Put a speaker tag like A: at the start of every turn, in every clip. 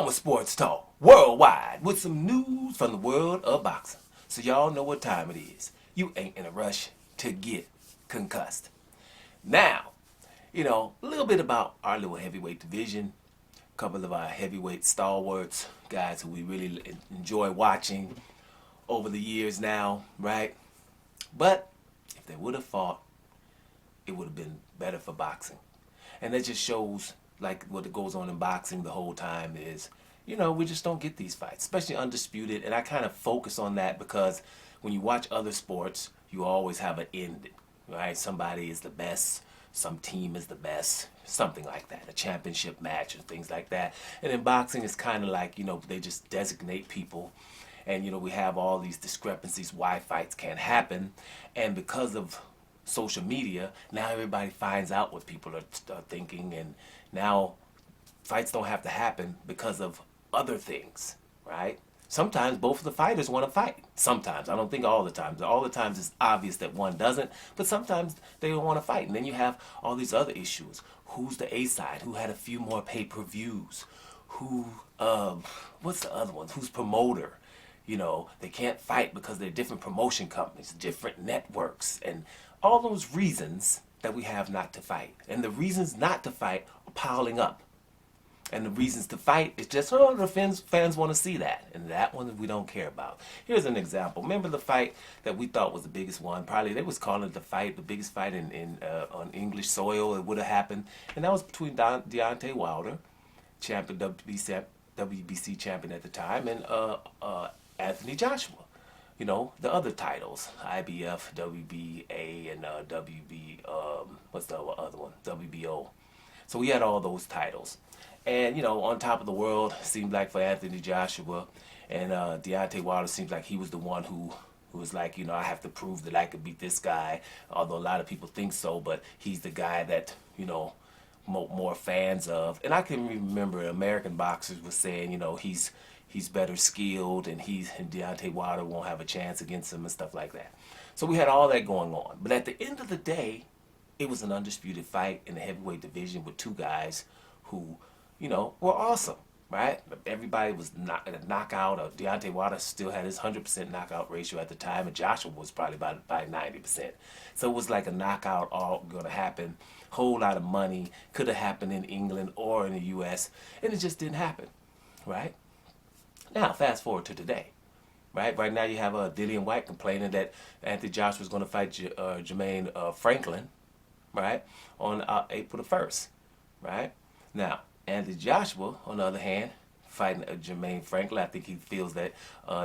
A: Summer Sports Talk worldwide with some news from the world of boxing. So y'all know what time it is. You ain't in a rush to get concussed. Now, a little bit about our little heavyweight division. A couple of our heavyweight stalwarts, guys who we really enjoy watching over the years now, right? But if they would have fought, it would have been better for boxing. And that just shows like what goes on in boxing the whole time is, we just don't get these fights, especially undisputed. And I kind of focus on that because when you watch other sports, you always have an ending, right? Somebody is the best, some team is the best, something like that, a championship match and things like that. And in boxing, it's kind of like, they just designate people. And, we have all these discrepancies, why fights can't happen. And because of social media, now everybody finds out what people are thinking, and now fights don't have to happen because of other things, right? Sometimes both of the fighters want to fight. Sometimes. I don't think all the times. All the times it's obvious that one doesn't, but sometimes they don't want to fight. And then you have all these other issues. Who's the A side? Who had a few more pay-per-views? Who, what's the other one? Who's promoter? They can't fight because they're different promotion companies, different networks, and all those reasons that we have not to fight. And the reasons not to fight are piling up. And the reasons to fight is just, the fans want to see that. And that one we don't care about. Here's an example. Remember the fight that we thought was the biggest one? Probably they was calling it the biggest fight on English soil. It would have happened. And that was between Deontay Wilder, champion, WBC champion at the time, and Anthony Joshua. The other titles, IBF, WBA, and what's the other one? WBO. So we had all those titles. And, on top of the world, seemed like for Anthony Joshua, and Deontay Wilder seems like he was the one who was like, I have to prove that I could beat this guy, although a lot of people think so, but he's the guy that, more fans of. And I can remember American boxers were saying, he's better skilled, and Deontay Wilder won't have a chance against him and stuff like that. So we had all that going on. But at the end of the day, it was an undisputed fight in the heavyweight division with two guys who, were awesome, right? Everybody was a knockout. Deontay Wilder still had his 100% knockout ratio at the time, and Joshua was probably by 90%. So it was like a knockout all going to happen. Whole lot of money. Could have happened in England or in the U.S., and it just didn't happen, right? Now, fast forward to today, right? Right now you have Dillian White complaining that Anthony Joshua is going to fight Jermaine Franklin, right, on April the 1st, right? Now, Anthony Joshua, on the other hand, fighting Jermaine Franklin, I think he feels that,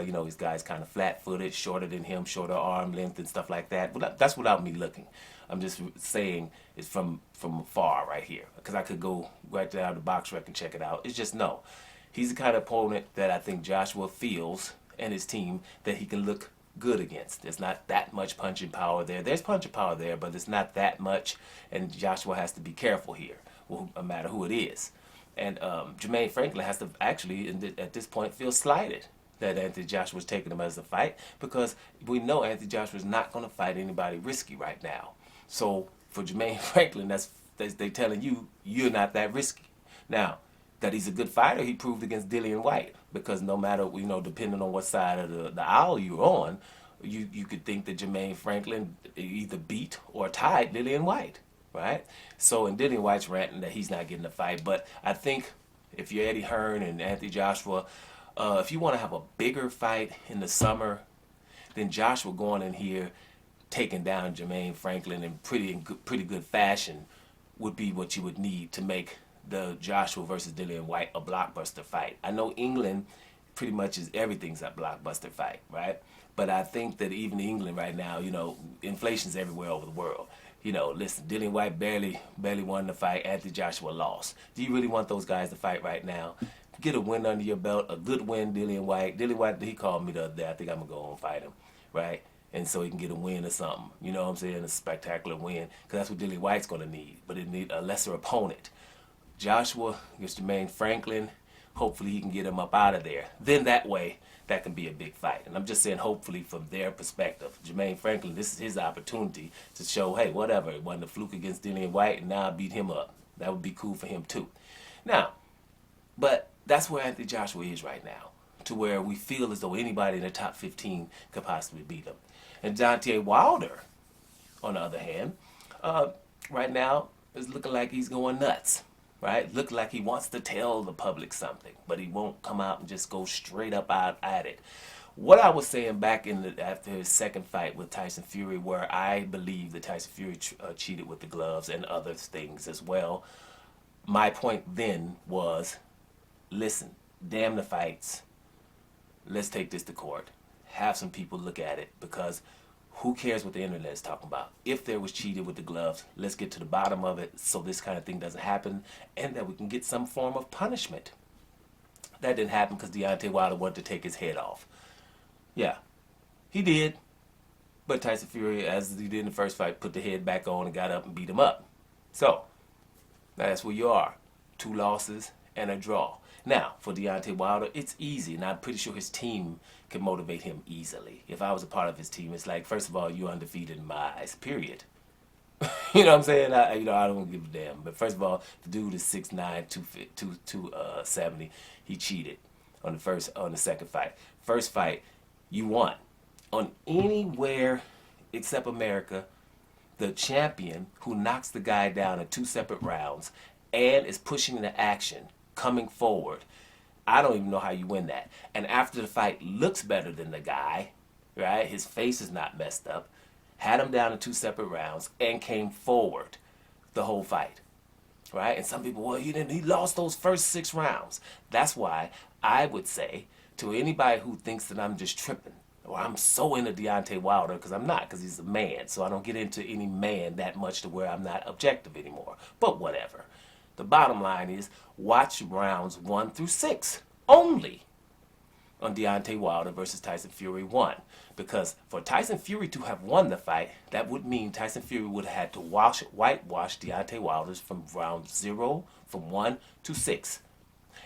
A: his guy's kind of flat-footed, shorter than him, shorter arm length and stuff like that. But that's without me looking. I'm just saying it's from afar right here, because I could go right down to Box Rec and check it out. It's just no. He's the kind of opponent that I think Joshua feels, and his team, that he can look good against. There's not that much punching power there. There's punching power there, but it's not that much, and Joshua has to be careful here, no matter who it is. And Jermaine Franklin has to actually, at this point, feel slighted that Anthony Joshua was taking him as a fight, because we know Anthony Joshua is not going to fight anybody risky right now. So for Jermaine Franklin, they're telling you, you're not that risky. Now, that he's a good fighter, he proved against Dillian White, because no matter, depending on what side of the aisle you're on, you could think that Jermaine Franklin either beat or tied Dillian White, right? So, and Dillian White's ranting that he's not getting a fight, but I think if you're Eddie Hearn and Anthony Joshua, if you want to have a bigger fight in the summer, then Joshua going in here, taking down Jermaine Franklin in pretty good fashion would be what you would need to make the Joshua versus Dillian White a blockbuster fight. I know England pretty much everything's a blockbuster fight, right? But I think that even England right now, inflation's everywhere over the world. Listen, Dillian White barely won the fight. Anthony Joshua lost. Do you really want those guys to fight right now? Get a win under your belt, a good win, Dillian White. Dillian White, he called me the other day. I think I'm going to go and fight him, right? And so he can get a win or something. You know what I'm saying? A spectacular win, because that's what Dillian White's going to need. But it need a lesser opponent. Joshua against Jermaine Franklin, hopefully he can get him up out of there. Then that way, that can be a big fight. And I'm just saying hopefully from their perspective. Jermaine Franklin, this is his opportunity to show, hey, whatever, it wasn't a fluke against Dillian White, and now I beat him up. That would be cool for him too. Now, but that's where Anthony Joshua is right now, to where we feel as though anybody in the top 15 could possibly beat him. And Deontay Wilder, on the other hand, right now is looking like he's going nuts, right? Look like he wants to tell the public something, but he won't come out and just go straight up out at it. What I was saying back after his second fight with Tyson Fury, where I believe that Tyson Fury cheated with the gloves and other things as well, my point then was, listen, damn the fights. Let's take this to court. Have some people look at it, because who cares what the internet is talking about? If there was cheated with the gloves, let's get to the bottom of it so this kind of thing doesn't happen, and that we can get some form of punishment. That didn't happen because Deontay Wilder wanted to take his head off. Yeah, he did. But Tyson Fury, as he did in the first fight, put the head back on and got up and beat him up. So, that's where you are. 2 losses and a draw. Now, for Deontay Wilder, it's easy, and I'm pretty sure his team can motivate him easily. If I was a part of his team, it's like, first of all, you're undefeated in my eyes, period. You know what I'm saying? I don't give a damn. But first of all, the dude is 6'9", 270. He cheated on the second fight. First fight, you won. On anywhere except America, the champion who knocks the guy down in 2 separate rounds and is pushing into action, coming forward, I don't even know how you win that. And after the fight looks better than the guy, right? His face is not messed up. Had him down in 2 separate rounds and came forward the whole fight, right? And some people, well, he lost those first 6 rounds. That's why I would say to anybody who thinks that I'm just tripping, or I'm so into Deontay Wilder, because I'm not, because he's a man, so I don't get into any man that much to where I'm not objective anymore. But whatever. The bottom line is, watch rounds 1 through 6 only on Deontay Wilder versus Tyson Fury 1. Because for Tyson Fury to have won the fight, that would mean Tyson Fury would have had to whitewash Deontay Wilder's from round 0, from 1 to 6.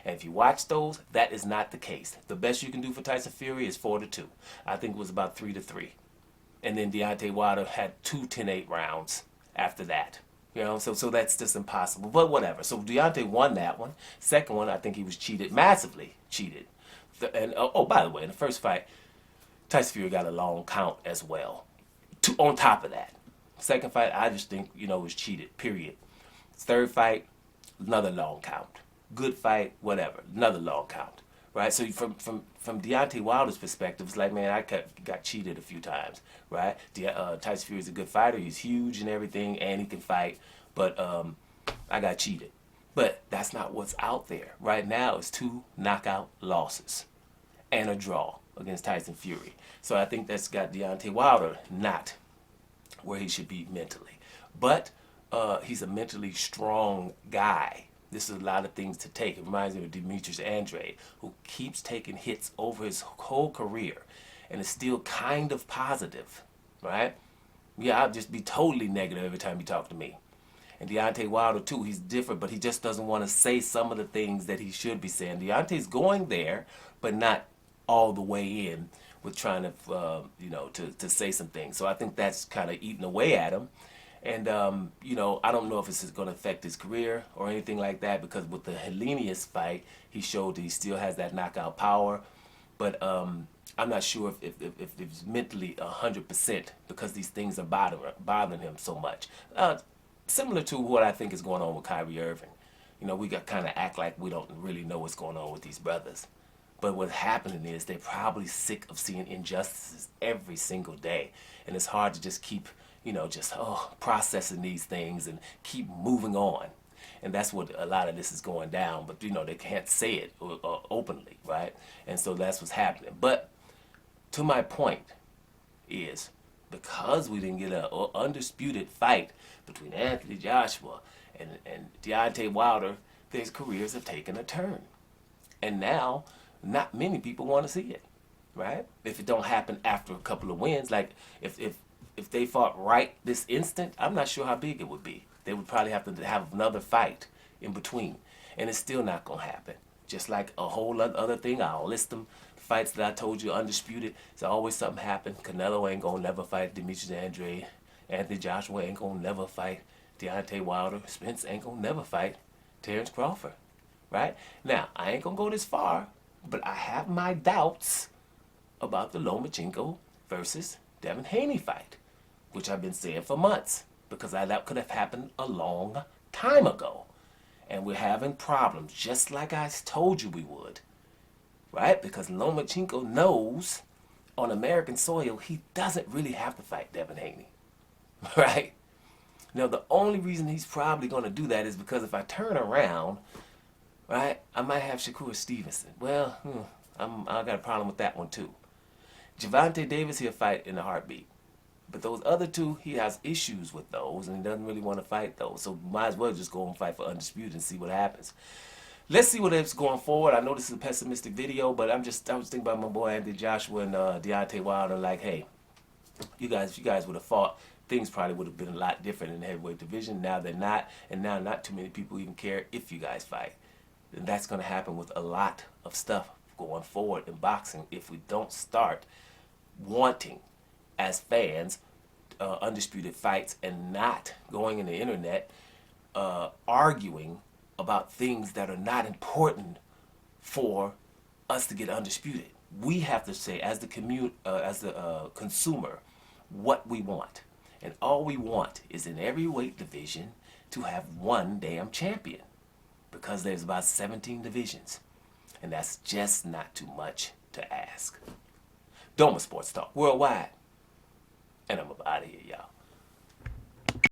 A: And if you watch those, that is not the case. The best you can do for Tyson Fury is 4-2. I think it was about 3-3. And then Deontay Wilder had 2 10-8 rounds after that. You know, so that's just impossible. But whatever. So Deontay won that one. Second one, I think he was cheated, massively cheated. And oh, by the way, in the first fight, Tyson Fury got a long count as well. On top of that. Second fight, I just think, was cheated, period. Third fight, another long count. Good fight, whatever, another long count, right? So from Deontay Wilder's perspective, it's like, man, I got cheated a few times, right? Tyson Fury's a good fighter. He's huge and everything, and he can fight, but I got cheated. But that's not what's out there. Right now, it's 2 knockout losses and a draw against Tyson Fury. So I think that's got Deontay Wilder not where he should be mentally. But he's a mentally strong guy. This is a lot of things to take. It reminds me of Demetrius Andrade, who keeps taking hits over his whole career and is still kind of positive, right? Yeah, I'll just be totally negative every time you talk to me. And Deontay Wilder, too, he's different, but he just doesn't want to say some of the things that he should be saying. Deontay's going there, but not all the way in with trying to, to say some things. So I think that's kind of eating away at him. And, I don't know if it's going to affect his career or anything like that, because with the Helenius fight, he showed that he still has that knockout power. But I'm not sure if it's mentally 100%, because these things are bothering him so much. Similar to what I think is going on with Kyrie Irving. We got kind of act like we don't really know what's going on with these brothers. But what's happening is they're probably sick of seeing injustices every single day. And it's hard to just keep processing these things and keep moving on. And that's what a lot of this is going down. But, they can't say it openly, right? And so that's what's happening. But to my point is, because we didn't get an undisputed fight between Anthony Joshua and Deontay Wilder, their careers have taken a turn. And now, not many people want to see it, right? If it don't happen after a couple of wins, like if they fought right this instant, I'm not sure how big it would be. They would probably have to have another fight in between. And it's still not going to happen. Just like a whole other thing, I'll list them. The fights that I told you, undisputed, there's always something happen. Canelo ain't going to never fight Demetrius Andrade. Anthony Joshua ain't going to never fight Deontay Wilder. Spence ain't going to never fight Terrence Crawford. right? Now, I ain't gonna go this far, but I have my doubts about the Lomachenko versus Devin Haney fight, which I've been saying for months, because that could have happened a long time ago. And we're having problems, just like I told you we would, right? Because Lomachenko knows on American soil he doesn't really have to fight Devin Haney, right? Now, the only reason he's probably going to do that is because if I turn around, right, I might have Shakur Stevenson. Well, I got a problem with that one too. Gervonta Davis, he'll fight in a heartbeat. But those other two, he has issues with those, and he doesn't really want to fight those. So might as well just go and fight for Undisputed and see what happens. Let's see what it's going forward. I know this is a pessimistic video, but I was thinking about my boy Anthony Joshua and Deontay Wilder. Like, hey, if you guys would have fought, things probably would have been a lot different in the heavyweight division. Now they're not, and now not too many people even care if you guys fight. And that's going to happen with a lot of stuff going forward in boxing if we don't start wanting, as fans, undisputed fights, and not going in the internet arguing about things that are not important for us to get undisputed. We have to say, as the consumer, what we want, and all we want is in every weight division to have one damn champion, because there's about 17 divisions, and that's just not too much to ask. Doma Sports Talk Worldwide, and I'm out of here, y'all.